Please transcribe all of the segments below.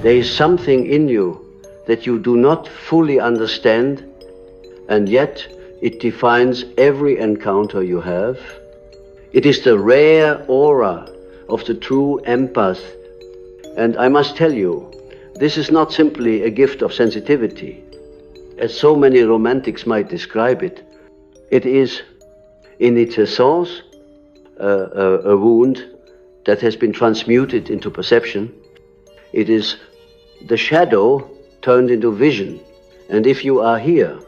There is something in you that you do not fully understand, and yet it defines every encounter you have. It is the rare aura of the true empath. And I must tell you, this is not simply a gift of sensitivity, as so many romantics might describe it. It is, in its essence, a wound that has been transmuted into perception. It is the shadow turned into vision. And if you are here,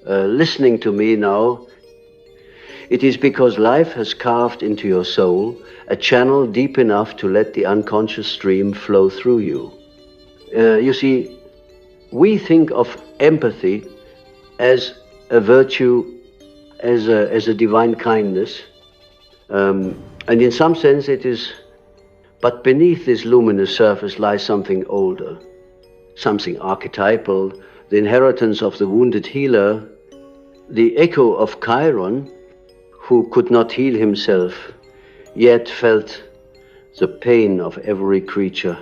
listening to me now, it is because life has carved into your soul a channel deep enough to let the unconscious stream flow through you. You see, we think of empathy as a virtue, as a divine kindness, and in some sense it is, but beneath this luminous surface lies something older, something archetypal, the inheritance of the wounded healer, the echo of Chiron, who could not heal himself, yet felt the pain of every creature.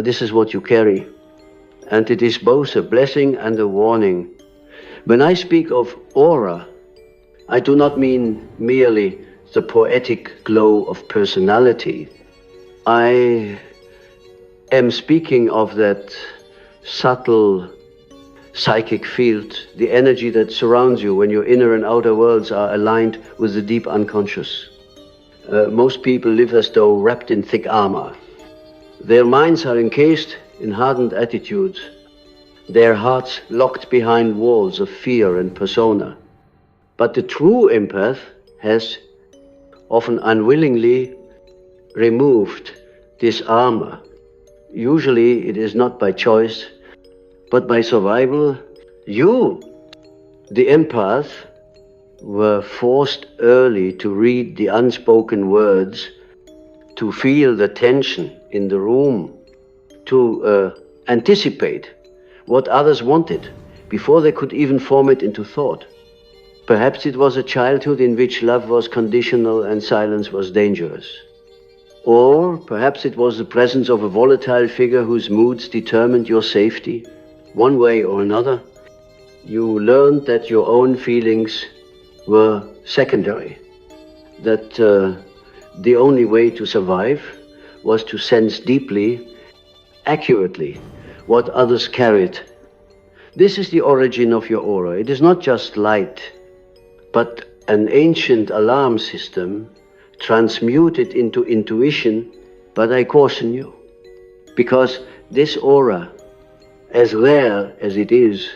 This is what you carry, and it is both a blessing and a warning. When I speak of aura, I do not mean merely the poetic glow of personality. I am speaking of that subtle psychic field, the energy that surrounds you when your inner and outer worlds are aligned with the deep unconscious. Most people live as though wrapped in thick armor. Their minds are encased in hardened attitudes, their hearts locked behind walls of fear and persona. But the true empath has often unwillingly removed this armor. Usually it is not by choice, but by survival. You, the empath, were forced early to read the unspoken words, to feel the tension in the room, to anticipate what others wanted before they could even form it into thought. Perhaps it was a childhood in which love was conditional and silence was dangerous. Or perhaps it was the presence of a volatile figure whose moods determined your safety. One way or another, you learned that your own feelings were secondary, that the only way to survive was to sense deeply, accurately, what others carried. This is the origin of your aura. It is not just light, but an ancient alarm system transmuted into intuition. But I caution you, because this aura, as rare as it is,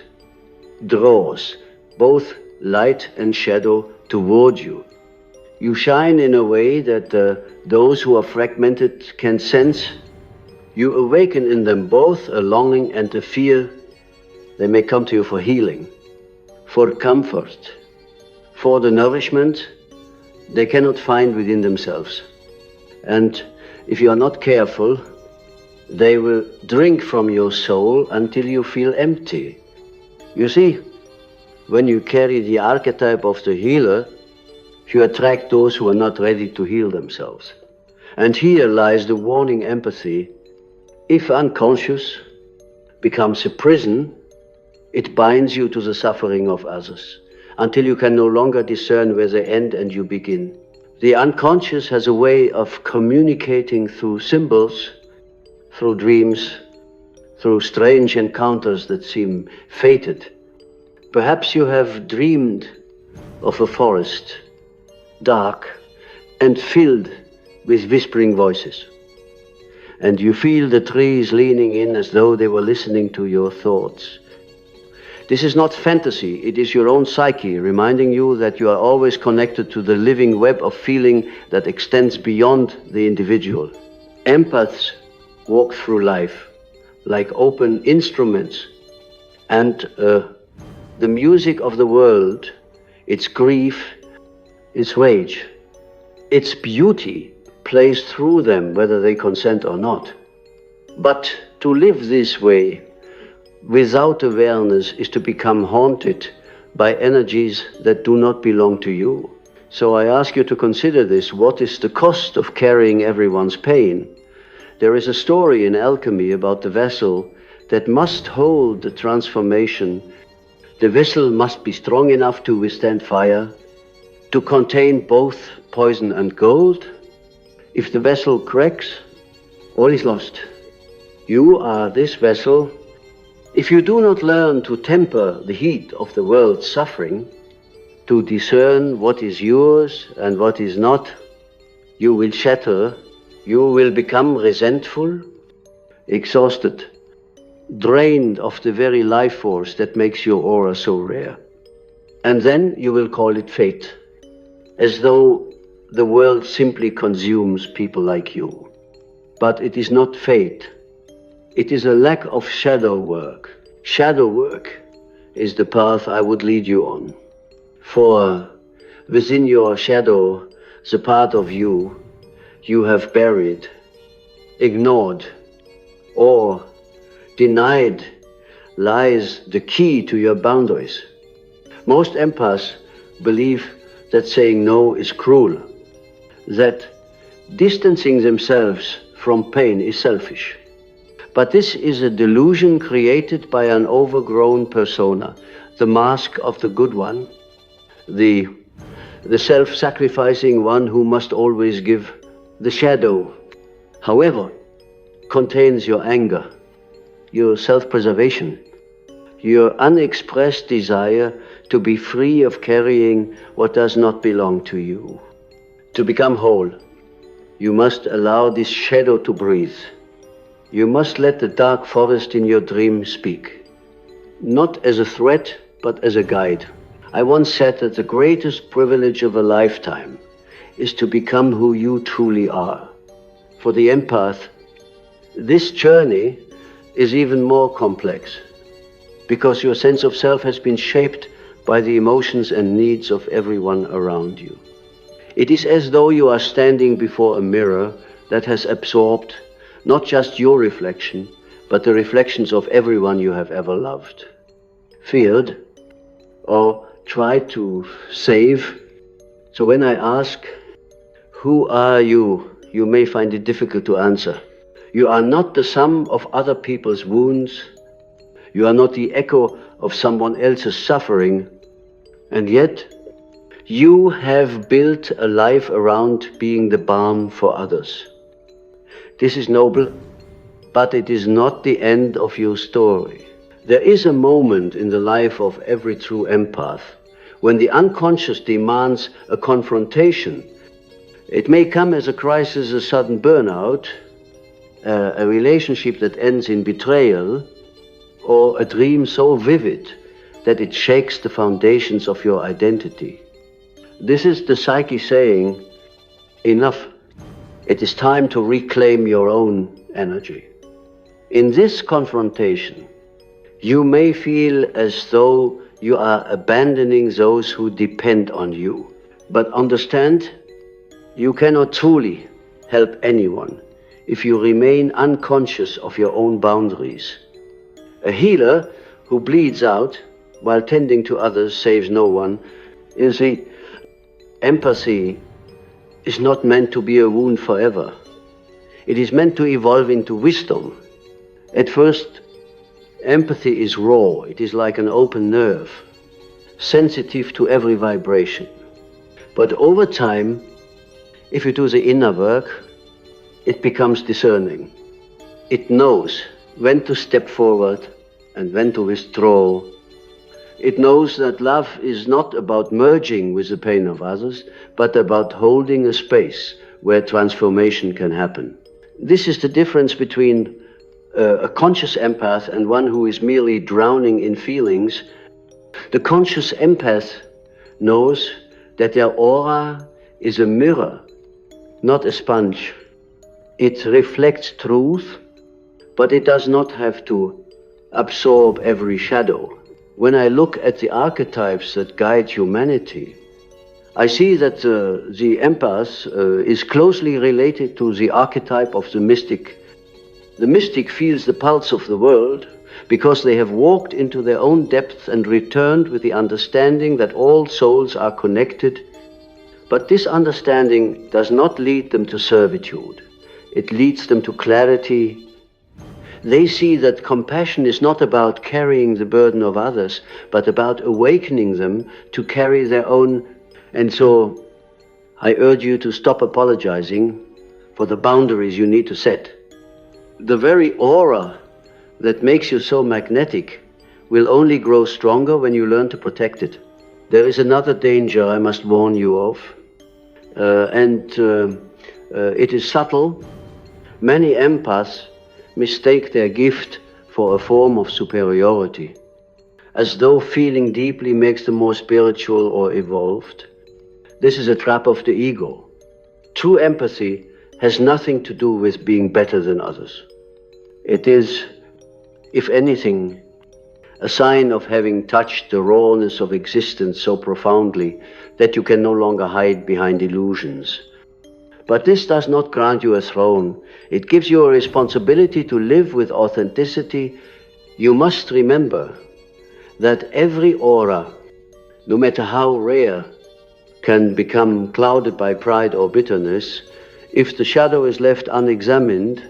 draws both light and shadow toward you. You shine in a way that those who are fragmented can sense. You awaken in them both a longing and a fear. They may come to you for healing, for comfort, for the nourishment they cannot find within themselves. And if you are not careful, they will drink from your soul until you feel empty. You see, when you carry the archetype of the healer, you attract those who are not ready to heal themselves. And here lies the warning empathy. If unconscious becomes a prison, it binds you to the suffering of others until you can no longer discern where they end and you begin. The unconscious has a way of communicating through symbols, through dreams, through strange encounters that seem fated. Perhaps you have dreamed of a forest, dark and filled with whispering voices. And you feel the trees leaning in as though they were listening to your thoughts. This is not fantasy, it is your own psyche reminding you that you are always connected to the living web of feeling that extends beyond the individual. Empaths walk through life like open instruments, and the music of the world, its grief, its rage, its beauty plays through them whether they consent or not. But to live this way without awareness is to become haunted by energies that do not belong to you. So I ask you to consider this. What is the cost of carrying everyone's pain? There is a story in alchemy about the vessel that must hold the transformation. The vessel must be strong enough to withstand fire, to contain both poison and gold. If the vessel cracks, all is lost. You are this vessel. If you do not learn to temper the heat of the world's suffering, to discern what is yours and what is not, you will shatter, you will become resentful, exhausted, drained of the very life force that makes your aura so rare. And then you will call it fate, as though the world simply consumes people like you. But it is not fate. It is a lack of shadow work. Shadow work is the path I would lead you on. For within your shadow, the part of you have buried, ignored, or denied, lies the key to your boundaries. Most empaths believe that saying no is cruel, that distancing themselves from pain is selfish. But this is a delusion created by an overgrown persona, the mask of the good one, the self-sacrificing one who must always give. The shadow, however, contains your anger, your self-preservation, your unexpressed desire to be free of carrying what does not belong to you. To become whole, you must allow this shadow to breathe. You must let the dark forest in your dream speak, not as a threat, but as a guide. I once said that the greatest privilege of a lifetime is to become who you truly are. For the empath, this journey is even more complex, because your sense of self has been shaped by the emotions and needs of everyone around you. It is as though you are standing before a mirror that has absorbed not just your reflection, but the reflections of everyone you have ever loved, feared, or tried to save. So when I ask, who are you? You may find it difficult to answer. You are not the sum of other people's wounds. You are not the echo of someone else's suffering. And yet, you have built a life around being the balm for others. This is noble, but it is not the end of your story. There is a moment in the life of every true empath when the unconscious demands a confrontation. It may come as a crisis, a sudden burnout, a relationship that ends in betrayal, or a dream so vivid that it shakes the foundations of your identity. This is the psyche saying, enough. It is time to reclaim your own energy. In this confrontation, you may feel as though you are abandoning those who depend on you. But understand, you cannot truly help anyone if you remain unconscious of your own boundaries. A healer who bleeds out while tending to others saves no one. You see, empathy is not meant to be a wound forever. It is meant to evolve into wisdom. At first, empathy is raw. It is like an open nerve, sensitive to every vibration. But over time, if you do the inner work, it becomes discerning. It knows when to step forward and when to withdraw. It knows that love is not about merging with the pain of others, but about holding a space where transformation can happen. This is the difference between a conscious empath and one who is merely drowning in feelings. The conscious empath knows that their aura is a mirror, not a sponge. It reflects truth, but it does not have to absorb every shadow. When I look at the archetypes that guide humanity, I see that the empath is closely related to the archetype of the mystic. The mystic feels the pulse of the world because they have walked into their own depth and returned with the understanding that all souls are connected. But this understanding does not lead them to servitude. It leads them to clarity. They see that compassion is not about carrying the burden of others, but about awakening them to carry their own. And so I urge you to stop apologizing for the boundaries you need to set. The very aura that makes you so magnetic will only grow stronger when you learn to protect it. There is another danger I must warn you of, it is subtle. Many empaths mistake their gift for a form of superiority, as though feeling deeply makes them more spiritual or evolved. This is a trap of the ego. True empathy has nothing to do with being better than others. It is, if anything, a sign of having touched the rawness of existence so profoundly that you can no longer hide behind illusions. But this does not grant you a throne. It gives you a responsibility to live with authenticity. You must remember that every aura, no matter how rare, can become clouded by pride or bitterness. If the shadow is left unexamined,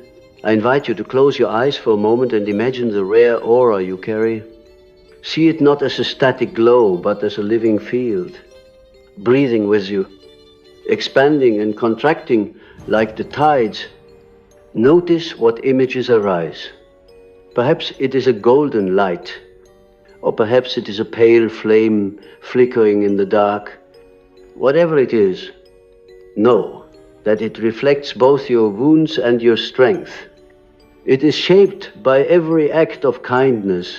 I invite you to close your eyes for a moment and imagine the rare aura you carry. See it not as a static glow, but as a living field, breathing with you, expanding and contracting like the tides. Notice what images arise. Perhaps it is a golden light, or perhaps it is a pale flame flickering in the dark. Whatever it is, know that it reflects both your wounds and your strength. It is shaped by every act of kindness,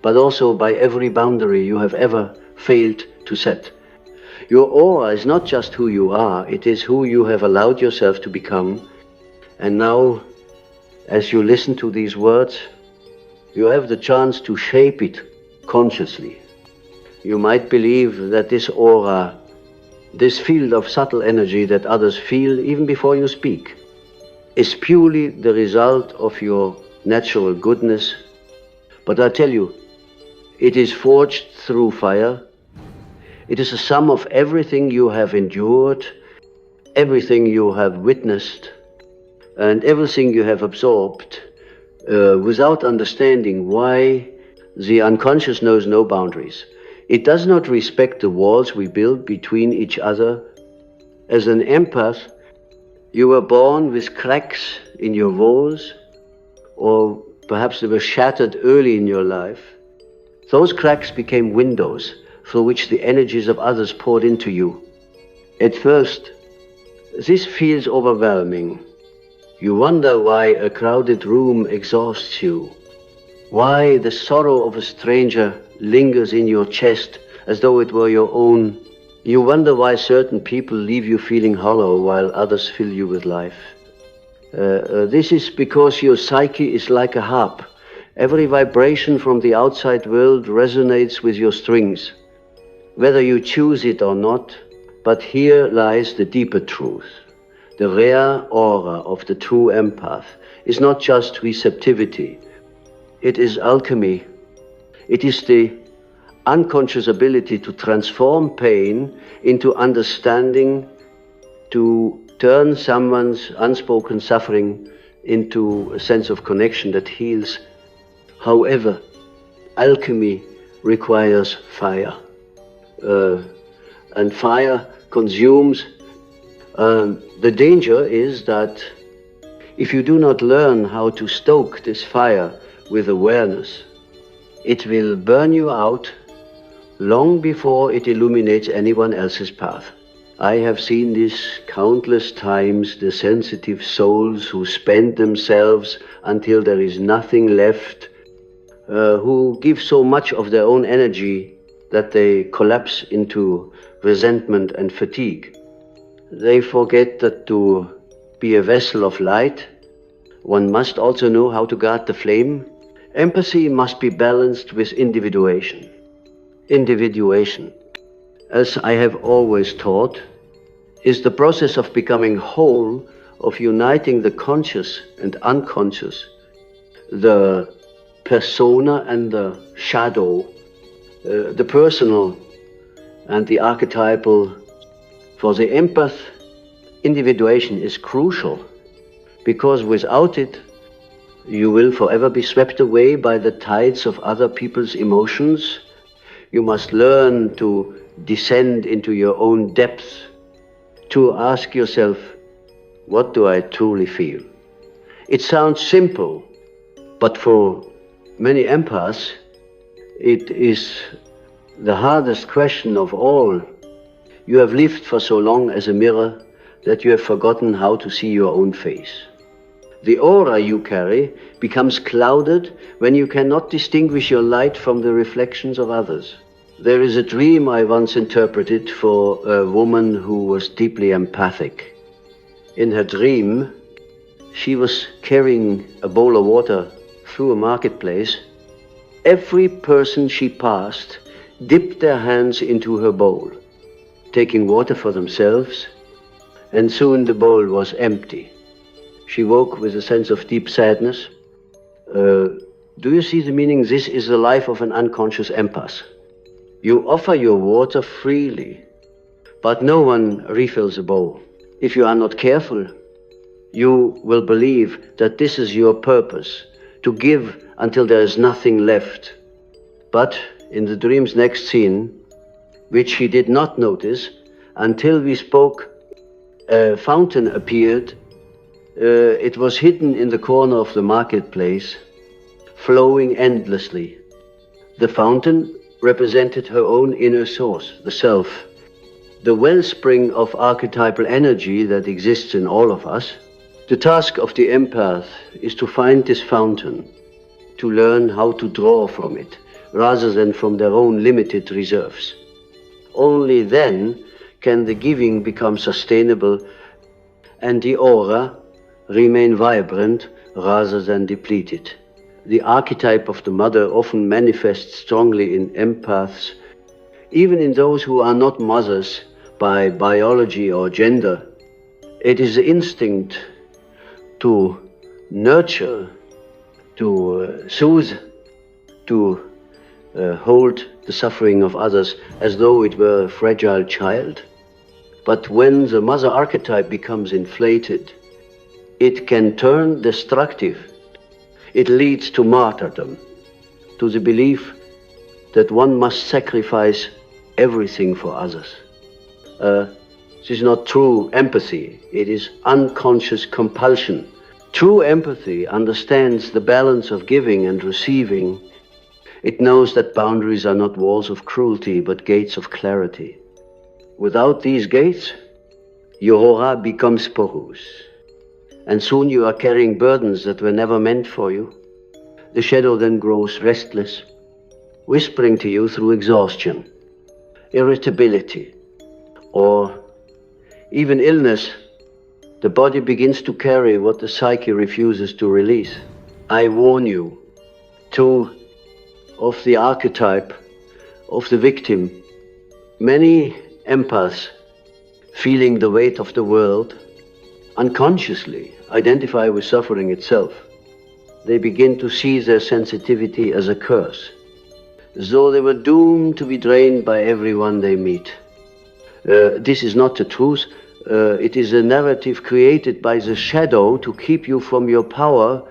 but also by every boundary you have ever failed to set. Your aura is not just who you are, it is who you have allowed yourself to become. And now, as you listen to these words, you have the chance to shape it consciously. You might believe that this aura, this field of subtle energy that others feel even before you speak, is purely the result of your natural goodness. But I tell you, it is forged through fire. It is a sum of everything you have endured, everything you have witnessed, and everything you have absorbed, without understanding why the unconscious knows no boundaries. It does not respect the walls we build between each other. As an empath, you were born with cracks in your walls, or perhaps they were shattered early in your life. Those cracks became windows through which the energies of others poured into you. At first, this feels overwhelming. You wonder why a crowded room exhausts you, why the sorrow of a stranger lingers in your chest as though it were your own. You wonder why certain people leave you feeling hollow while others fill you with life. This is because your psyche is like a harp. Every vibration from the outside world resonates with your strings, whether you choose it or not. But here lies the deeper truth. The rare aura of the true empath is not just receptivity. It is alchemy. It is the unconscious ability to transform pain into understanding, to turn someone's unspoken suffering into a sense of connection that heals. However, alchemy requires fire, and fire consumes. The danger is that if you do not learn how to stoke this fire with awareness, it will burn you out long before it illuminates anyone else's path. I have seen this countless times, the sensitive souls who spend themselves until there is nothing left, who give so much of their own energy that they collapse into resentment and fatigue. They forget that to be a vessel of light, one must also know how to guard the flame. Empathy must be balanced with individuation. Individuation, as I have always taught, is the process of becoming whole, of uniting the conscious and unconscious, the persona and the shadow, the personal and the archetypal. For the empath, individuation is crucial. because without it, you will forever be swept away by the tides of other people's emotions. You must learn to descend into your own depths, to ask yourself, what do I truly feel? It sounds simple, but for many empaths, it is the hardest question of all. You have lived for so long as a mirror that you have forgotten how to see your own face. The aura you carry becomes clouded when you cannot distinguish your light from the reflections of others. There is a dream I once interpreted for a woman who was deeply empathic. In her dream, she was carrying a bowl of water through a marketplace. Every person she passed dipped their hands into her bowl, taking water for themselves, and soon the bowl was empty. She woke with a sense of deep sadness. Do you see the meaning? This is the life of an unconscious empath. You offer your water freely, but no one refills the bowl. If you are not careful, you will believe that this is your purpose, to give until there is nothing left. But in the dream's next scene, which she did not notice until we spoke, a fountain appeared. It was hidden in the corner of the marketplace, flowing endlessly. The fountain represented her own inner source, the self, the wellspring of archetypal energy that exists in all of us. The task of the empath is to find this fountain, to learn how to draw from it, rather than from their own limited reserves. Only then can the giving become sustainable and the aura remain vibrant rather than depleted. The archetype of the mother often manifests strongly in empaths, even in those who are not mothers by biology or gender. It is the instinct to nurture, to soothe, to hold the suffering of others as though it were a fragile child. But when the mother archetype becomes inflated, it can turn destructive. It leads to martyrdom, to the belief that one must sacrifice everything for others. This is not true empathy, it is unconscious compulsion. True empathy understands the balance of giving and receiving. It knows that boundaries are not walls of cruelty, but gates of clarity. Without these gates, your aura becomes porous, and soon you are carrying burdens that were never meant for you. The shadow then grows restless, whispering to you through exhaustion, irritability, or even illness. The body begins to carry what the psyche refuses to release. I warn you, two of the archetype of the victim. Many empaths, feeling the weight of the world, unconsciously identify with suffering itself. They begin to see their sensitivity as a curse, as though they were doomed to be drained by everyone they meet. This is not the truth. It is a narrative created by the shadow to keep you from your power.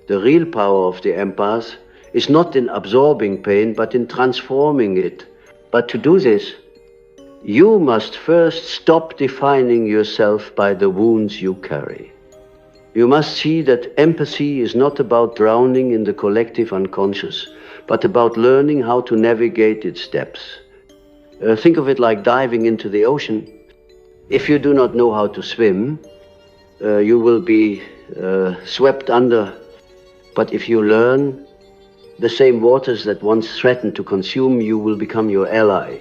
The real power of the empath is not in absorbing pain, but in transforming it. But to do this, you must first stop defining yourself by the wounds you carry. You must see that empathy is not about drowning in the collective unconscious, but about learning how to navigate its depths. Think of it like diving into the ocean. If you do not know how to swim, you will be swept under. But if you learn, the same waters that once threatened to consume you will become your ally.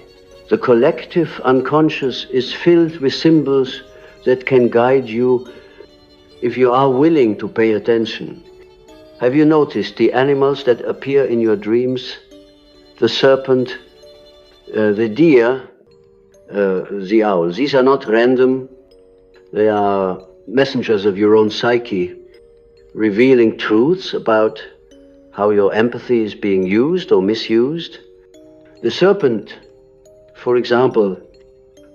The collective unconscious is filled with symbols that can guide you if you are willing to pay attention. Have you noticed the animals that appear in your dreams? The serpent, the deer, the owl. These are not random. They are messengers of your own psyche, revealing truths about how your empathy is being used or misused. The serpent, for example,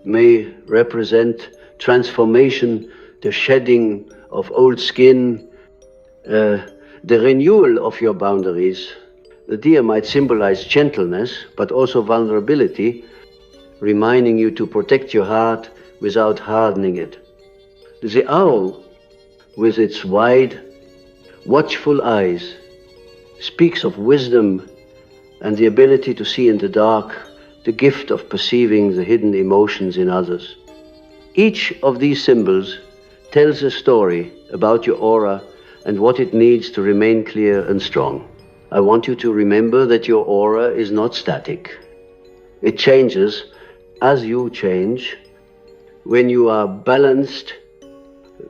may represent transformation, the shedding of old skin, the renewal of your boundaries. The deer might symbolize gentleness, but also vulnerability, reminding you to protect your heart without hardening it. The owl, with its wide, watchful eyes, speaks of wisdom and the ability to see in the dark, the gift of perceiving the hidden emotions in others. Each of these symbols tells a story about your aura and what it needs to remain clear and strong. I want you to remember that your aura is not static. It changes as you change. When you are balanced,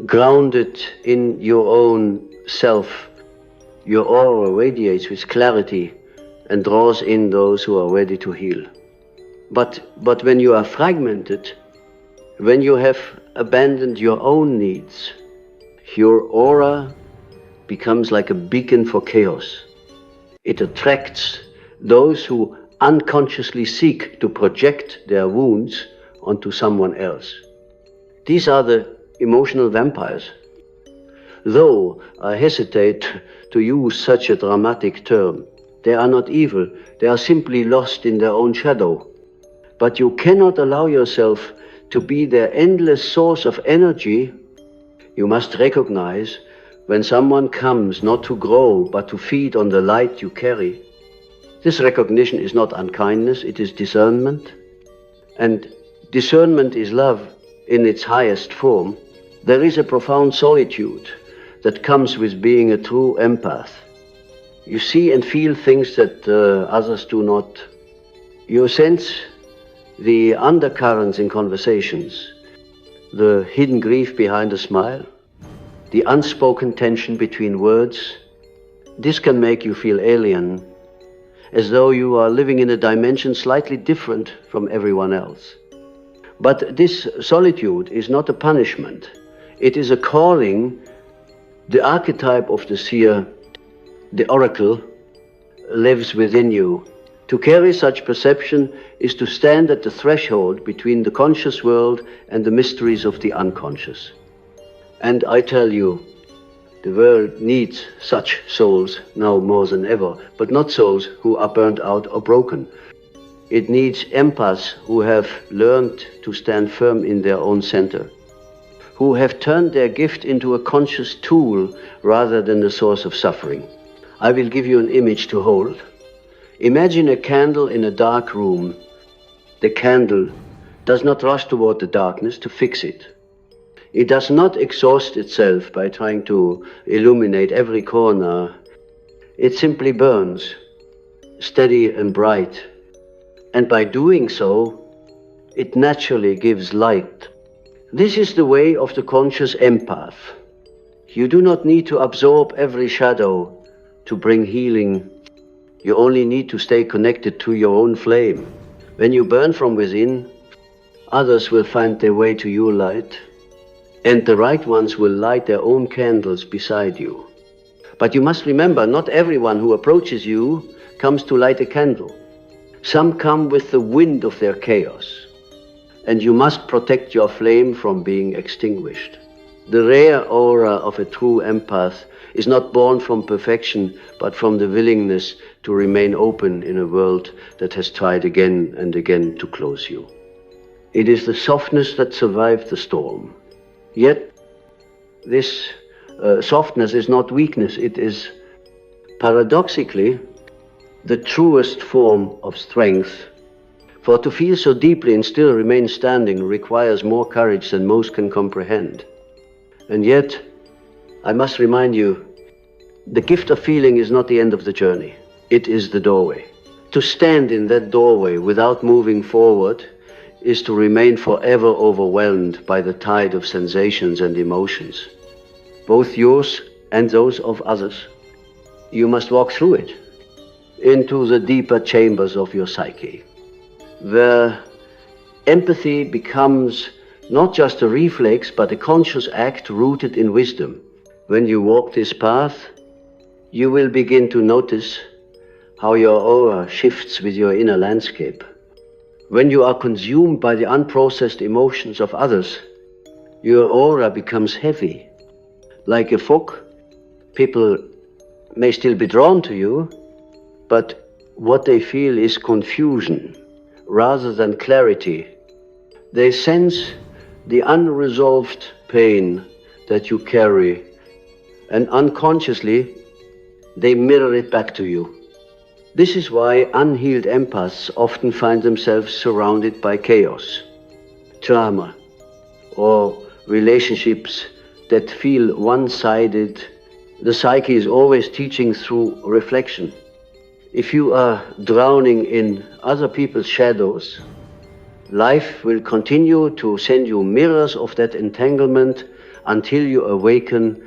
grounded in your own self, your aura radiates with clarity and draws in those who are ready to heal. But when you are fragmented, when you have abandoned your own needs, your aura becomes like a beacon for chaos. It attracts those who unconsciously seek to project their wounds onto someone else. These are the emotional vampires. Though I hesitate to use such a dramatic term, they are not evil, they are simply lost in their own shadow. But you cannot allow yourself to be their endless source of energy. You must recognize when someone comes not to grow, but to feed on the light you carry. This recognition is not unkindness, it is discernment. And discernment is love in its highest form. There is a profound solitude that comes with being a true empath. You see and feel things that others do not. You sense the undercurrents in conversations, the hidden grief behind a smile, the unspoken tension between words. This can make you feel alien, as though you are living in a dimension slightly different from everyone else. But this solitude is not a punishment. It is a calling. The archetype of the seer, the oracle, lives within you. To carry such perception is to stand at the threshold between the conscious world and the mysteries of the unconscious. And I tell you, the world needs such souls now more than ever, but not souls who are burnt out or broken. It needs empaths who have learned to stand firm in their own center, who have turned their gift into a conscious tool rather than a source of suffering. I will give you an image to hold. Imagine a candle in a dark room. The candle does not rush toward the darkness to fix it. It does not exhaust itself by trying to illuminate every corner. It simply burns, steady and bright. And by doing so, it naturally gives light. This is the way of the conscious empath. You do not need to absorb every shadow to bring healing. You only need to stay connected to your own flame. When you burn from within, others will find their way to your light, and the right ones will light their own candles beside you. But you must remember, not everyone who approaches you comes to light a candle. Some come with the wind of their chaos, and you must protect your flame from being extinguished. The rare aura of a true empath is not born from perfection, but from the willingness to remain open in a world that has tried again and again to close you. It is the softness that survived the storm. Yet, this softness is not weakness. It is, paradoxically, the truest form of strength. For to feel so deeply and still remain standing requires more courage than most can comprehend. And yet, I must remind you, the gift of feeling is not the end of the journey. It is the doorway. To stand in that doorway without moving forward is to remain forever overwhelmed by the tide of sensations and emotions, both yours and those of others. You must walk through it, into the deeper chambers of your psyche, where empathy becomes not just a reflex, but a conscious act rooted in wisdom. When you walk this path, you will begin to notice how your aura shifts with your inner landscape. When you are consumed by the unprocessed emotions of others, your aura becomes heavy. Like a fog, people may still be drawn to you, but what they feel is confusion rather than clarity. They sense the unresolved pain that you carry, and unconsciously they mirror it back to you. This is why unhealed empaths often find themselves surrounded by chaos, trauma, or relationships that feel one-sided. The psyche is always teaching through reflection. If you are drowning in other people's shadows, life will continue to send you mirrors of that entanglement until you awaken.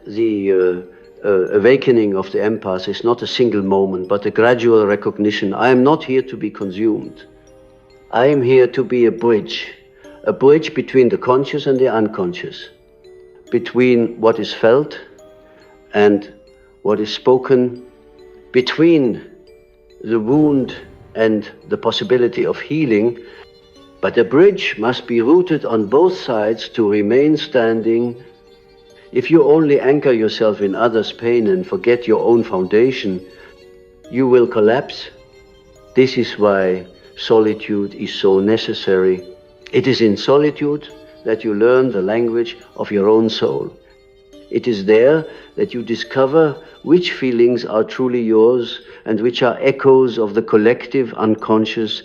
The awakening of the empath is not a single moment, but a gradual recognition. I am not here to be consumed. I am here to be a bridge between the conscious and the unconscious, between what is felt and what is spoken, between the wound and the possibility of healing. But the bridge must be rooted on both sides to remain standing. If you only anchor yourself in others' pain and forget your own foundation, you will collapse. This is why solitude is so necessary. It is in solitude that you learn the language of your own soul. It is there that you discover which feelings are truly yours and which are echoes of the collective unconscious.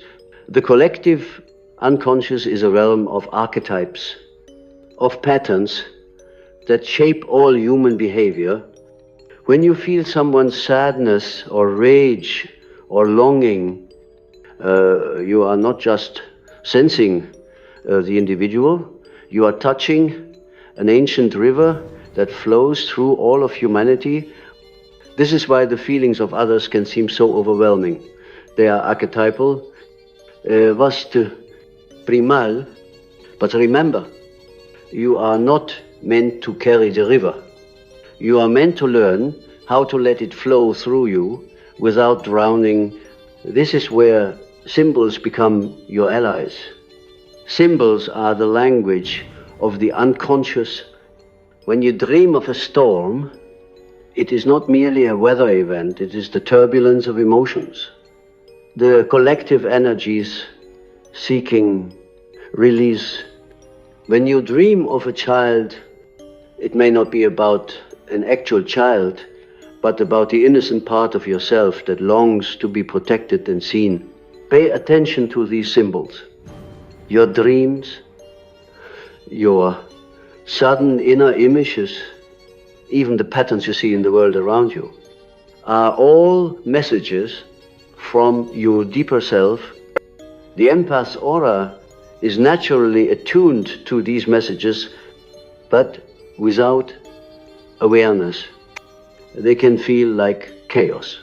The collective unconscious is a realm of archetypes, of patterns that shape all human behavior. When you feel someone's sadness or rage or longing, you are not just sensing the individual, you are touching an ancient river that flows through all of humanity. This is why the feelings of others can seem so overwhelming. They are archetypal, vaste, primal, but remember, you are not meant to carry the river. You are meant to learn how to let it flow through you without drowning. This is where symbols become your allies. Symbols are the language of the unconscious. When you dream of a storm, it is not merely a weather event, it is the turbulence of emotions. The collective energies seeking release. When you dream of a child, it may not be about an actual child, but about the innocent part of yourself that longs to be protected and seen. Pay attention to these symbols. Your dreams, your sudden inner images, even the patterns you see in the world around you, are all messages from your deeper self. The empath's aura is naturally attuned to these messages, but without awareness. They can feel like chaos.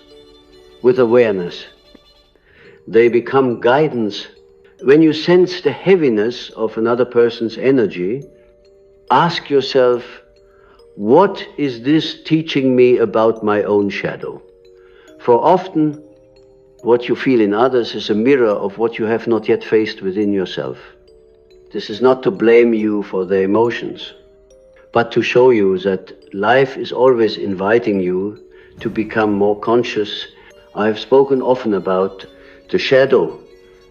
With awareness, they become guidance. When you sense the heaviness of another person's energy, ask yourself, what is this teaching me about my own shadow? For often, what you feel in others is a mirror of what you have not yet faced within yourself. This is not to blame you for their emotions, but to show you that life is always inviting you to become more conscious. I have spoken often about the shadow,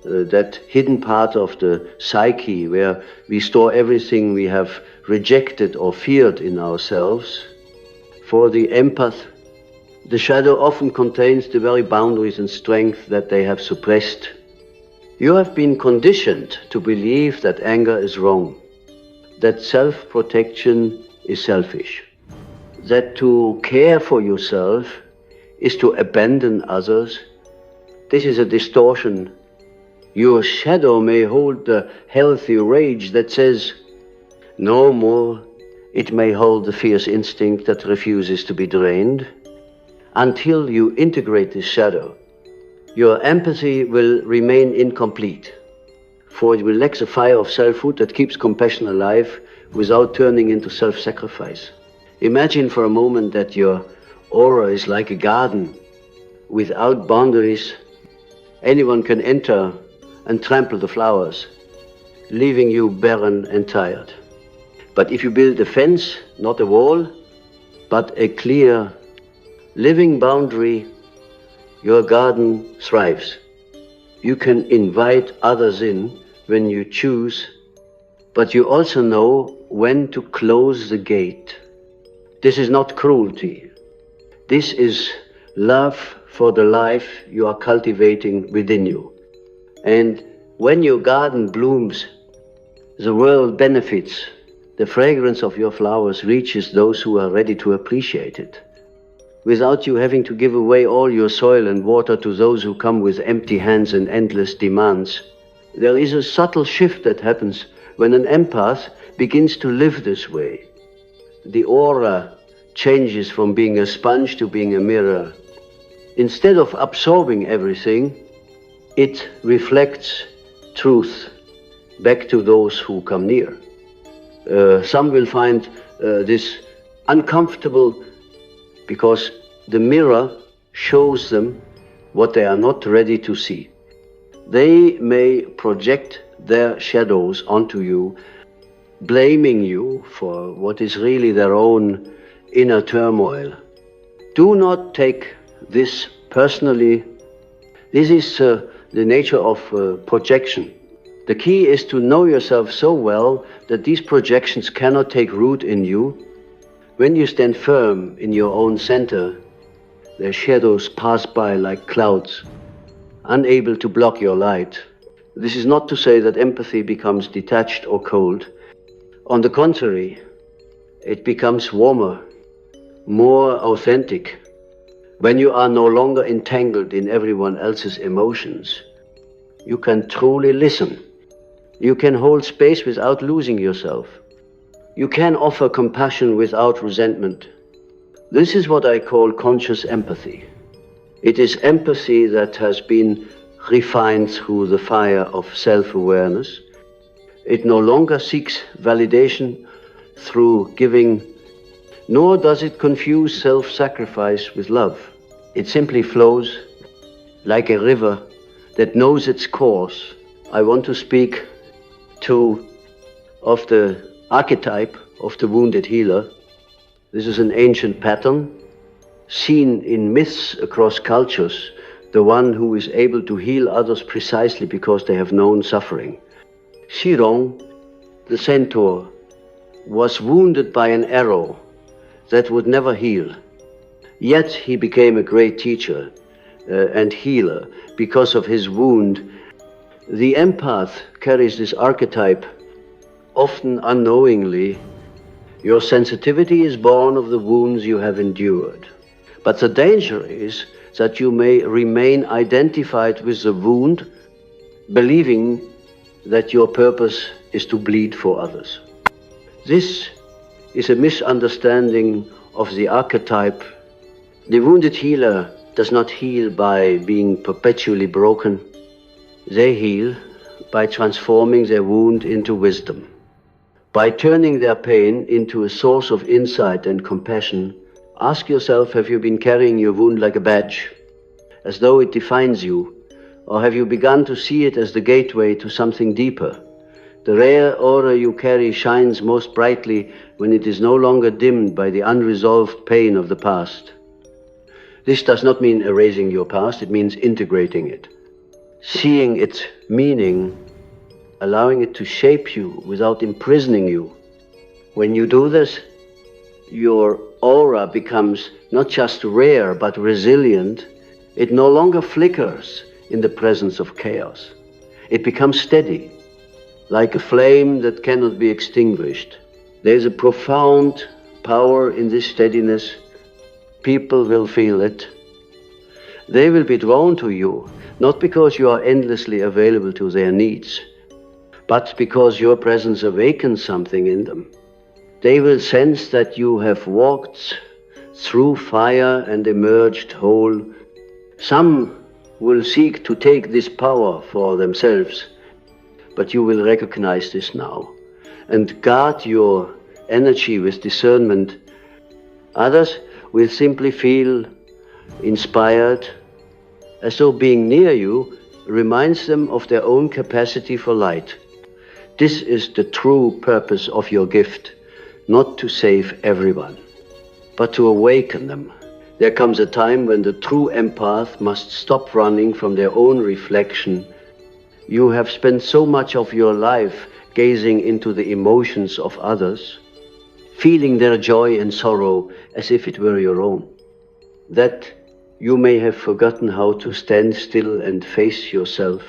that hidden part of the psyche where we store everything we have rejected or feared in ourselves. For the empath, the shadow often contains the very boundaries and strength that they have suppressed. You have been conditioned to believe that anger is wrong, that self-protection is selfish, that to care for yourself is to abandon others. This is a distortion. Your shadow may hold the healthy rage that says no more. It may hold the fierce instinct that refuses to be drained. Until you integrate this shadow, your empathy will remain incomplete, for it will lack the fire of selfhood that keeps compassion alive without turning into self-sacrifice. Imagine for a moment that your aura is like a garden without boundaries. Anyone can enter and trample the flowers, leaving you barren and tired. But if you build a fence, not a wall, but a clear, living boundary, your garden thrives. You can invite others in when you choose, but you also know when to close the gate. This is not cruelty. This is love for the life you are cultivating within you. And when your garden blooms, the world benefits. The fragrance of your flowers reaches those who are ready to appreciate it, without you having to give away all your soil and water to those who come with empty hands and endless demands. There is a subtle shift that happens when an empath begins to live this way. The aura changes from being a sponge to being a mirror. Instead of absorbing everything, it reflects truth back to those who come near. Some will find this uncomfortable because the mirror shows them what they are not ready to see. They may project their shadows onto you, blaming you for what is really their own inner turmoil. Do not take this personally. This is the nature of projection. The key is to know yourself so well that these projections cannot take root in you. When you stand firm in your own center, their shadows pass by like clouds, unable to block your light. This is not to say that empathy becomes detached or cold. On the contrary, it becomes warmer, more authentic, when you are no longer entangled in everyone else's emotions. You can truly listen. You can hold space without losing yourself. You can offer compassion without resentment. This is what I call conscious empathy. It is empathy that has been refined through the fire of self-awareness. It no longer seeks validation through giving, nor does it confuse self-sacrifice with love. It simply flows like a river that knows its course. I want to speak of the archetype of the wounded healer. This is an ancient pattern seen in myths across cultures, the one who is able to heal others precisely because they have known suffering. Jung, the centaur, was wounded by an arrow that would never heal. Yet he became a great teacher and healer because of his wound. The empath carries this archetype, often unknowingly. Your sensitivity is born of the wounds you have endured. But the danger is that you may remain identified with the wound, believing that your purpose is to bleed for others. This is a misunderstanding of the archetype. The wounded healer does not heal by being perpetually broken. They heal by transforming their wound into wisdom, by turning their pain into a source of insight and compassion. Ask yourself, have you been carrying your wound like a badge, as though it defines you, or have you begun to see it as the gateway to something deeper? The rare aura you carry shines most brightly when it is no longer dimmed by the unresolved pain of the past. This does not mean erasing your past, it means integrating it, seeing its meaning, allowing it to shape you without imprisoning you. When you do this, your aura becomes not just rare but resilient. It no longer flickers in the presence of chaos. It becomes steady, like a flame that cannot be extinguished. There is a profound power in this steadiness. People will feel it. They will be drawn to you, not because you are endlessly available to their needs, but because your presence awakens something in them. They will sense that you have walked through fire and emerged whole. Some will seek to take this power for themselves, but you will recognize this now and guard your energy with discernment. Others will simply feel inspired, as though being near you reminds them of their own capacity for light. This is the true purpose of your gift, not to save everyone. but to awaken them. There comes a time when the true empath must stop running from their own reflection. You have spent so much of your life gazing into the emotions of others, feeling their joy and sorrow as if it were your own, that you may have forgotten how to stand still and face yourself.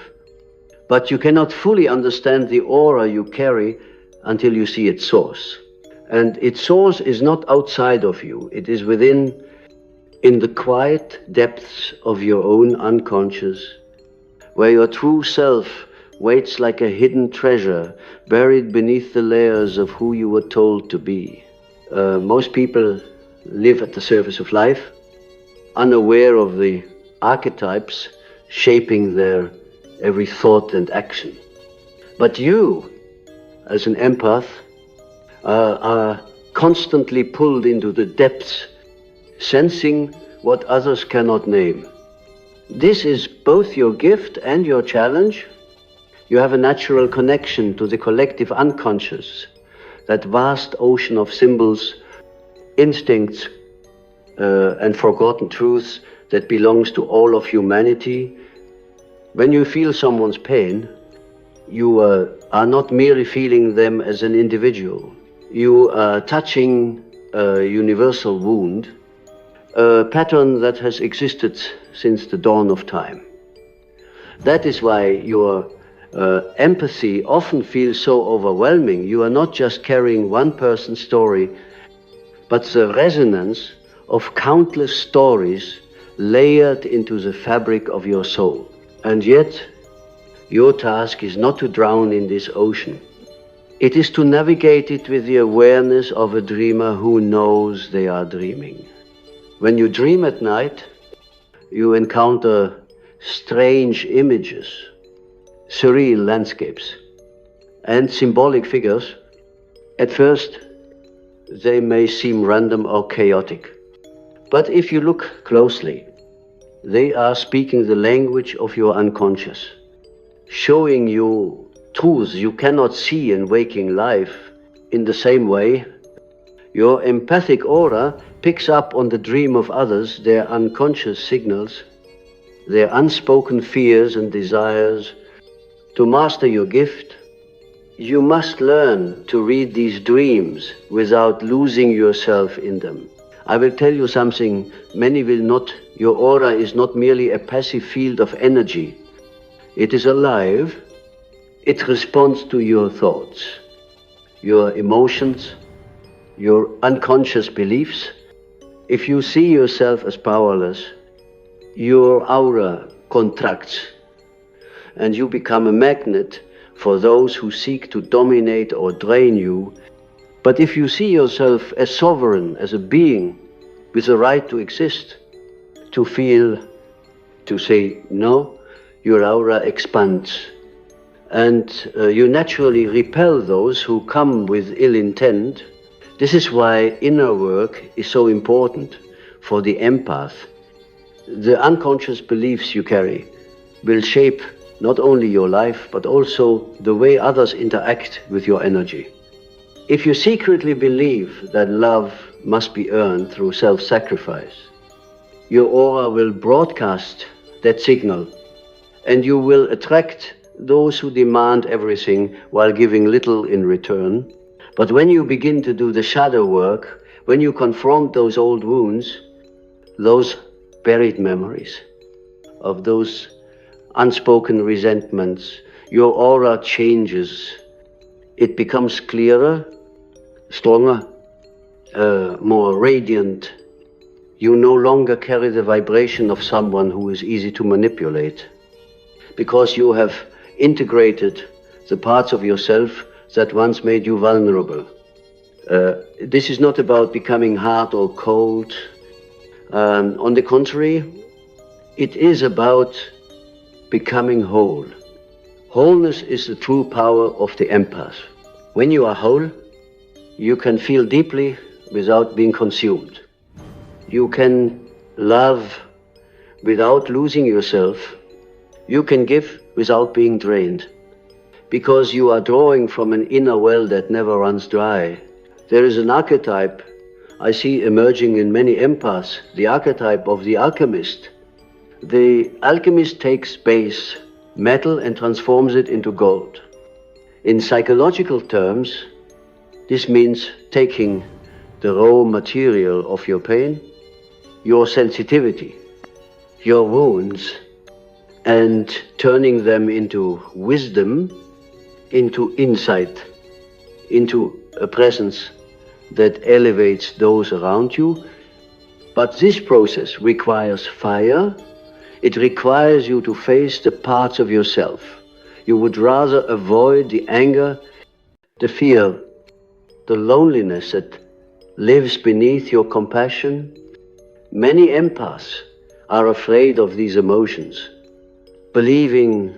But you cannot fully understand the aura you carry until you see its source. And its source is not outside of you, it is within, in the quiet depths of your own unconscious, where your true self waits like a hidden treasure buried beneath the layers of who you were told to be. Most people live at the surface of life, unaware of the archetypes shaping their every thought and action. But you, as an empath, are constantly pulled into the depths, sensing what others cannot name. This is both your gift and your challenge. You have a natural connection to the collective unconscious, that vast ocean of symbols, instincts, and forgotten truths that belongs to all of humanity. When you feel someone's pain, you are not merely feeling them as an individual. You are touching a universal wound, a pattern that has existed since the dawn of time. That is why your empathy often feels so overwhelming. You are not just carrying one person's story, but the resonance of countless stories layered into the fabric of your soul. And yet, your task is not to drown in this ocean. It is to navigate it with the awareness of a dreamer who knows they are dreaming. When you dream at night, you encounter strange images, surreal landscapes, and symbolic figures. At first, they may seem random or chaotic. But if you look closely, they are speaking the language of your unconscious, showing you truths you cannot see in waking life. In the same way, your empathic aura picks up on the dream of others, their unconscious signals, their unspoken fears and desires. To master your gift, you must learn to read these dreams without losing yourself in them. I will tell you something many will not. Your aura is not merely a passive field of energy. It is alive. It responds to your thoughts, your emotions, your unconscious beliefs. If you see yourself as powerless, your aura contracts and you become a magnet for those who seek to dominate or drain you. But if you see yourself as sovereign, as a being with the right to exist, to feel, to say no, your aura expands. And you naturally repel those who come with ill intent. This is why inner work is so important for the empath. The unconscious beliefs you carry will shape not only your life, but also the way others interact with your energy. If you secretly believe that love must be earned through self-sacrifice, your aura will broadcast that signal, and you will attract those who demand everything while giving little in return. But when you begin to do the shadow work, when you confront those old wounds, those buried memories of those unspoken resentments, your aura changes. It becomes clearer, stronger, more radiant. You no longer carry the vibration of someone who is easy to manipulate, because you have integrated the parts of yourself that once made you vulnerable. This is not about becoming hard or cold. On the contrary, it is about becoming whole. Wholeness is the true power of the empath. When you are whole, you can feel deeply without being consumed. You can love without losing yourself. You can give without being drained, because you are drawing from an inner well that never runs dry. There is an archetype I see emerging in many empaths the archetype of the alchemist. The alchemist takes base metal and transforms it into gold. In psychological terms, this means taking the raw material of your pain, your sensitivity, your wounds, and turning them into wisdom, into insight, into a presence that elevates those around you. But this process requires fire. It requires you to face the parts of yourself. You would rather avoid the anger, the fear, the loneliness that lives beneath your compassion. Many empaths are afraid of these emotions, believing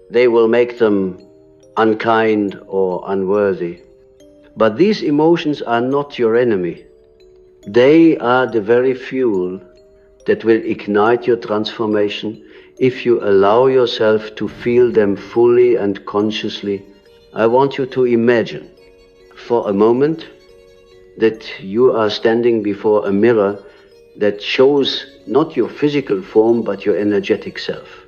they will make them unkind or unworthy. But these emotions are not your enemy. They are the very fuel that will ignite your transformation if you allow yourself to feel them fully and consciously. I want you to imagine for a moment that you are standing before a mirror that shows not your physical form but your energetic self.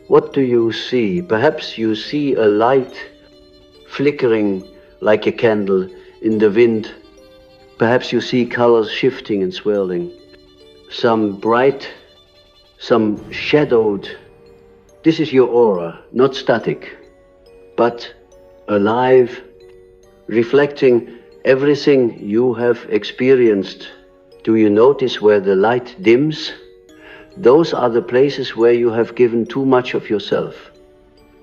What do you see? Perhaps you see a light flickering like a candle in the wind. Perhaps you see colors shifting and swirling. Some bright, some shadowed. This is your aura, not static, but alive, reflecting everything you have experienced. Do you notice where the light dims? Those are the places where you have given too much of yourself,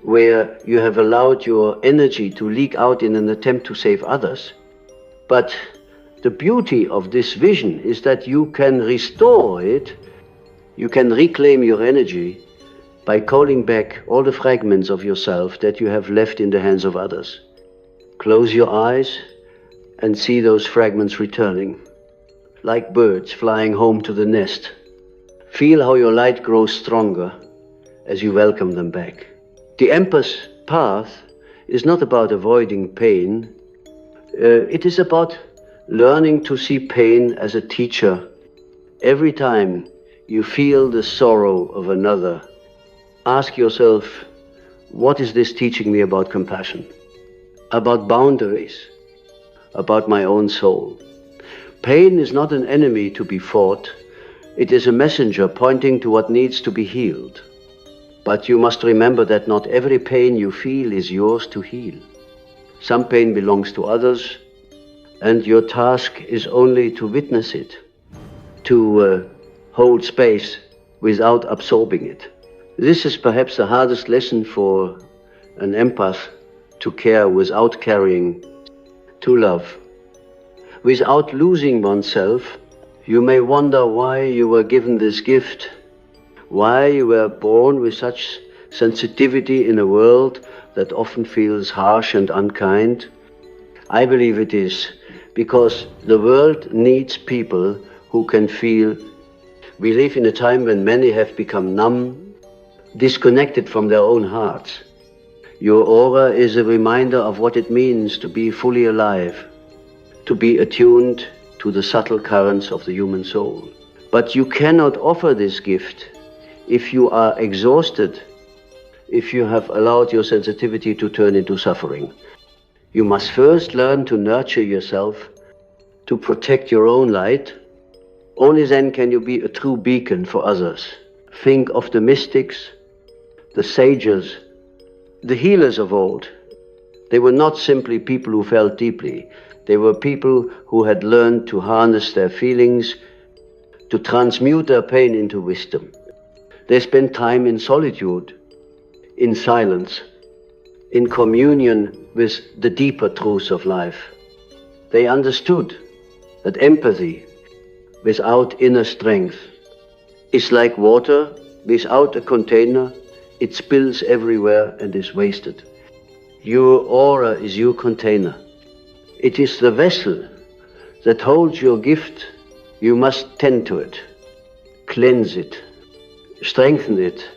where you have allowed your energy to leak out in an attempt to save others. But the beauty of this vision is that you can restore it, you can reclaim your energy by calling back all the fragments of yourself that you have left in the hands of others. Close your eyes and see those fragments returning, like birds flying home to the nest. Feel how your light grows stronger as you welcome them back. The empath path is not about avoiding pain. It is about learning to see pain as a teacher. Every time you feel the sorrow of another, ask yourself, what is this teaching me about compassion, about boundaries, about my own soul? Pain is not an enemy to be fought. It is a messenger pointing to what needs to be healed. But you must remember that not every pain you feel is yours to heal. Some pain belongs to others, and your task is only to witness it, to hold space without absorbing it. This is perhaps the hardest lesson for an empath, to care without carrying, to love. Without losing oneself. You may wonder why you were given this gift, why you were born with such sensitivity in a world that often feels harsh and unkind. I believe it is because the world needs people who can feel. We live in a time when many have become numb, disconnected from their own hearts. Your aura is a reminder of what it means to be fully alive, to be attuned to the subtle currents of the human soul. But you cannot offer this gift if you are exhausted, if you have allowed your sensitivity to turn into suffering. You must first learn to nurture yourself, to protect your own light. Only then can you be a true beacon for others. Think of the mystics, the sages, the healers of old. They were not simply people who felt deeply. They were people who had learned to harness their feelings, to transmute their pain into wisdom. They spent time in solitude, in silence, in communion with the deeper truths of life. They understood that empathy without inner strength is like water without a container. It spills everywhere and is wasted. Your aura is your container. It is the vessel that holds your gift. You must tend to it, cleanse it, strengthen it.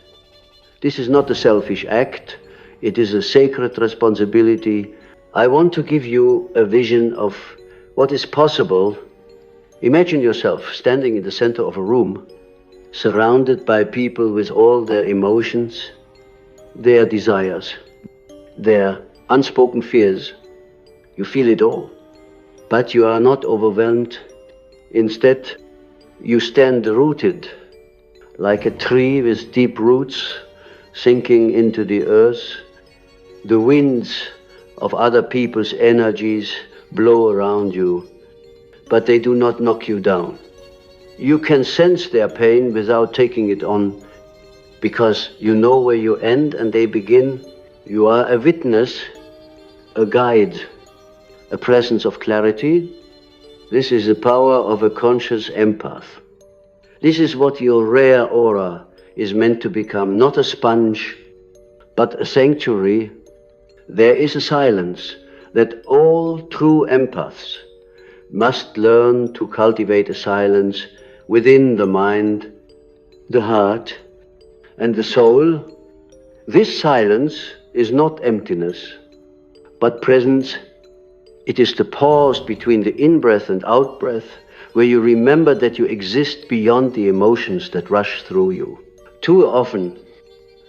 This is not a selfish act. It is a sacred responsibility. I want to give you a vision of what is possible Imagine yourself standing in the center of a room, surrounded by people with all their emotions, their desires, their unspoken fears. You feel it all, but you are not overwhelmed. Instead, you stand rooted like a tree with deep roots sinking into the earth. The winds of other people's energies blow around you, but they do not knock you down. You can sense their pain without taking it on, because you know where you end and they begin. You are a witness, a guide, a presence of clarity. This is the power of a conscious empath. This is what your rare aura is meant to become, not a sponge, but a sanctuary. There is a silence that all true empaths must learn to cultivate, a silence within the mind, the heart, and the soul. This silence is not emptiness, but presence. It is the pause between the in-breath and out-breath, where you remember that you exist beyond the emotions that rush through you. Too often,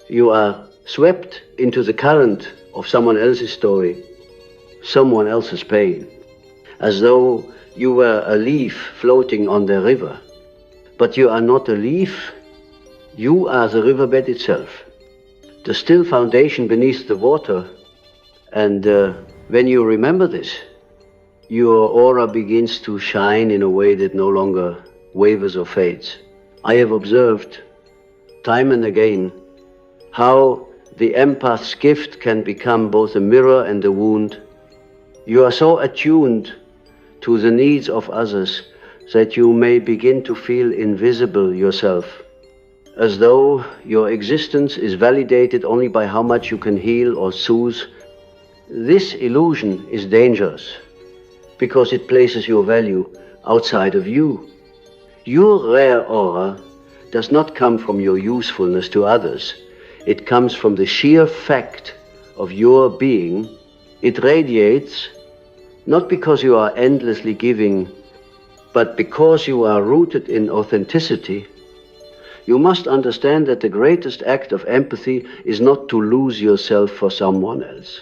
you are swept into the current of someone else's story, someone else's pain, as though you were a leaf floating on the river. But you are not a leaf, you are the riverbed itself, the still foundation beneath the water. And when you remember this, your aura begins to shine in a way that no longer wavers or fades. I have observed time and again how the empath's gift can become both a mirror and a wound. You are so attuned to the needs of others that you may begin to feel invisible yourself, as though your existence is validated only by how much you can heal or soothe. This illusion is dangerous because it places your value outside of you. Your rare aura does not come from your usefulness to others. It comes from the sheer fact of your being. It radiates not because you are endlessly giving, but because you are rooted in authenticity. You must understand that the greatest act of empathy is not to lose yourself for someone else,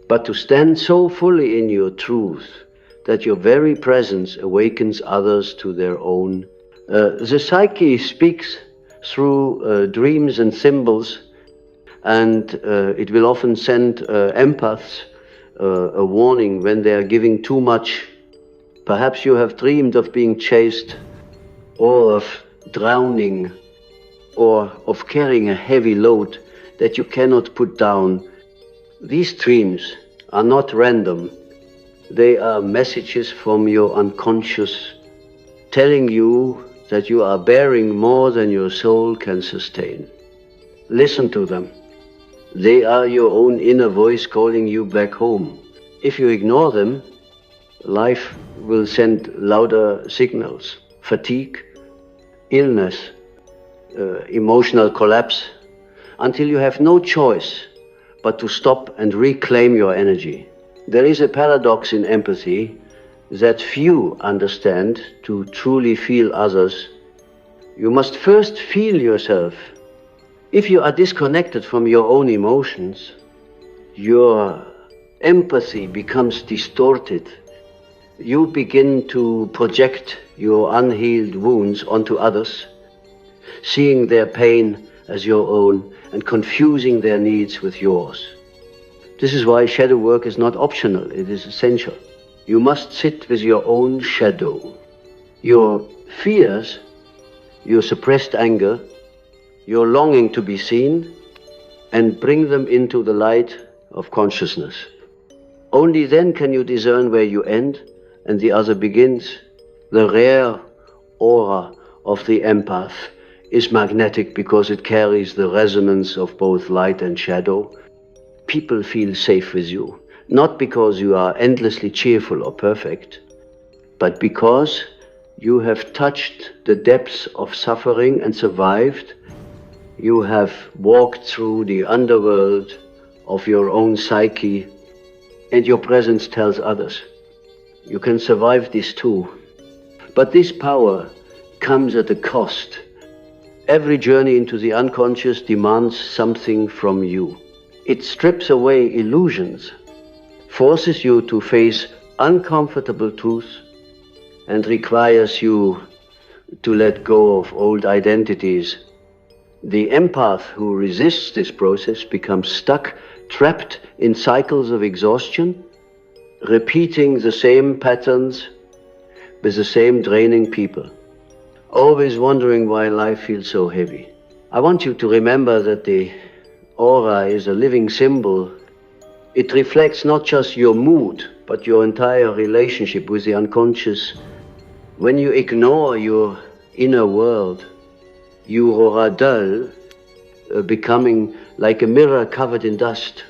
but to stand so fully in your truth that your very presence awakens others to their own. The psyche speaks through dreams and symbols, and it will often send empaths a warning when they are giving too much. Perhaps you have dreamed of being chased, or of drowning, or of carrying a heavy load that you cannot put down. These dreams are not random. They are messages from your unconscious telling you that you are bearing more than your soul can sustain. Listen to them. They are your own inner voice calling you back home. If you ignore them, life will send louder signals: fatigue, illness, emotional collapse, until you have no choice but to stop and reclaim your energy. There is a paradox in empathy that few understand. To truly feel others, you must first feel yourself. If you are disconnected from your own emotions, your empathy becomes distorted. You begin to project your unhealed wounds onto others, seeing their pain as your own and confusing their needs with yours. This is why shadow work is not optional, it is essential. You must sit with your own shadow, your fears, your suppressed anger, your longing to be seen, and bring them into the light of consciousness. Only then can you discern where you end and the other begins. The rare aura of the empath is magnetic because it carries the resonance of both light and shadow. People feel safe with you, not because you are endlessly cheerful or perfect, but because you have touched the depths of suffering and survived. You have walked through the underworld of your own psyche, and your presence tells others, you can survive this too. But this power comes at a cost. Every journey into the unconscious demands something from you. It strips away illusions, forces you to face uncomfortable truths, and requires you to let go of old identities. The empath who resists this process becomes stuck, trapped in cycles of exhaustion, repeating the same patterns with the same draining people, always wondering why life feels so heavy. I want you to remember that the aura is a living symbol. It reflects not just your mood, but your entire relationship with the unconscious. When you ignore your inner world, you are dull, becoming like a mirror covered in dust.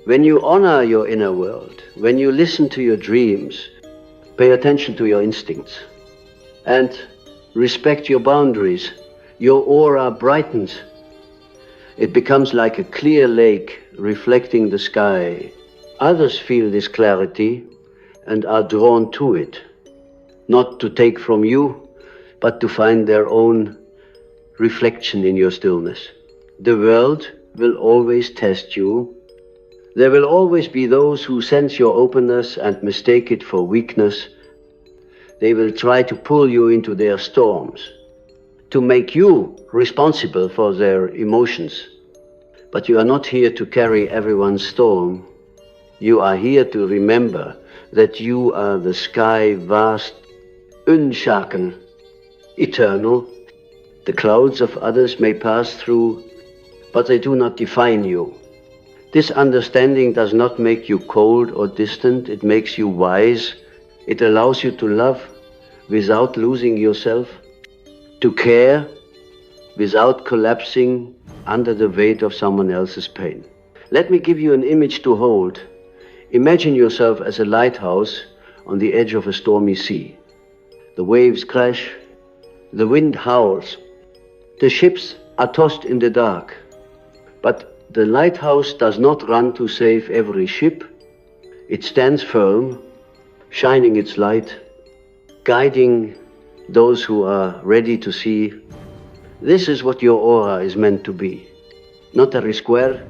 When you honor your inner world, when you listen to your dreams, pay attention to your instincts, and respect your boundaries, your aura brightens. It becomes like a clear lake reflecting the sky. Others feel this clarity and are drawn to it, not to take from you, but to find their own reflection in your stillness. The world will always test you. There will always be those who sense your openness and mistake it for weakness. They will try to pull you into their storms, to make you responsible for their emotions. But you are not here to carry everyone's storm. You are here to remember that you are the sky vast, unshaken, eternal. The clouds of others may pass through, but they do not define you. This understanding does not make you cold or distant. It makes you wise. It allows you to love without losing yourself, to care without collapsing under the weight of someone else's pain. Let me give you an image to hold. Imagine yourself as a lighthouse on the edge of a stormy sea. The waves crash, the wind howls, the ships are tossed in the dark. But the lighthouse does not run to save every ship. It stands firm, shining its light, guiding those who are ready to see. This is what your aura is meant to be. Not a square,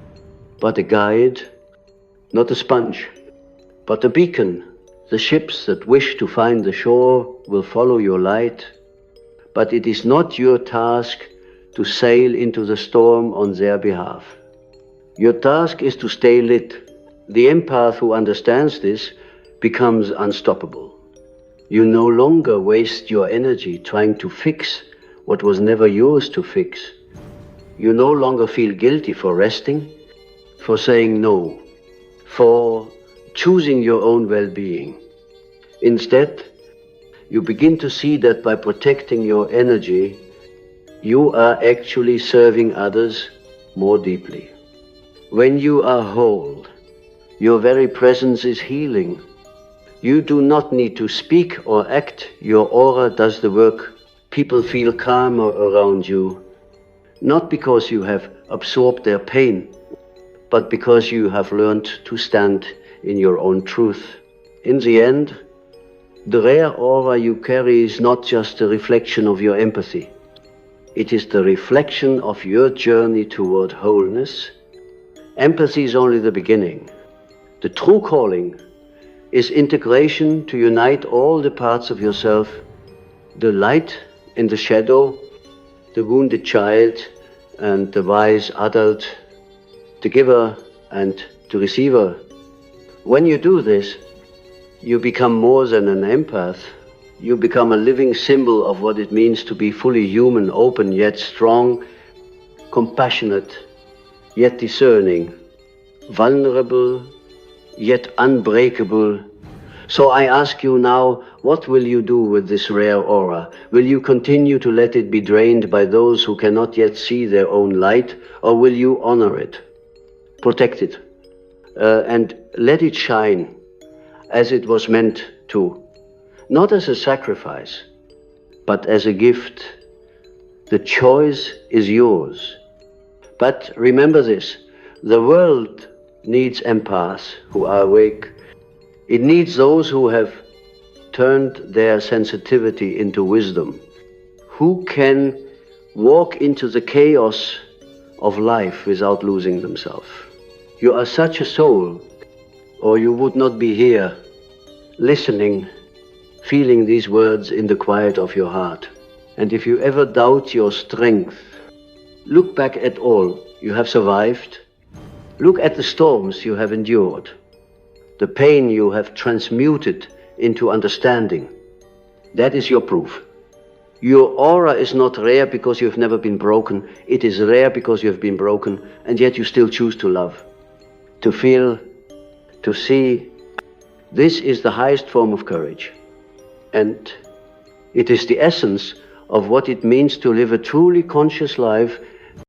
but a guide. Not a sponge, but a beacon. The ships that wish to find the shore will follow your light. But it is not your task to sail into the storm on their behalf. Your task is to stay lit. The empath who understands this becomes unstoppable. You no longer waste your energy trying to fix what was never yours to fix. You no longer feel guilty for resting, for saying no, for choosing your own well-being. Instead, you begin to see that by protecting your energy, you are actually serving others more deeply. When you are whole, your very presence is healing. You do not need to speak or act. Your aura does the work. People feel calmer around you, not because you have absorbed their pain, but because you have learned to stand in your own truth. In the end, the rare aura you carry is not just a reflection of your empathy. It is the reflection of your journey toward wholeness. Empathy is only the beginning. The true calling is integration, to unite all the parts of yourself, the light and the shadow, the wounded child and the wise adult, the giver and the receiver. When you do this, you become more than an empath. You become a living symbol of what it means to be fully human, open yet strong, compassionate yet discerning, vulnerable yet unbreakable. So I ask you now, what will you do with this rare aura? Will you continue to let it be drained by those who cannot yet see their own light, or will you honor it, protect it, and let it shine as it was meant to? Not as a sacrifice, but as a gift. The choice is yours. But remember this, the world needs empaths who are awake. It needs those who have turned their sensitivity into wisdom, who can walk into the chaos of life without losing themselves. You are such a soul, or you would not be here, listening, feeling these words in the quiet of your heart. And if you ever doubt your strength, look back at all you have survived. Look at the storms you have endured, the pain you have transmuted into understanding. That is your proof. Your aura is not rare because you've never been broken. It is rare because you have been broken, and yet you still choose to love, to feel, to see. This is the highest form of courage. And it is the essence of what it means to live a truly conscious life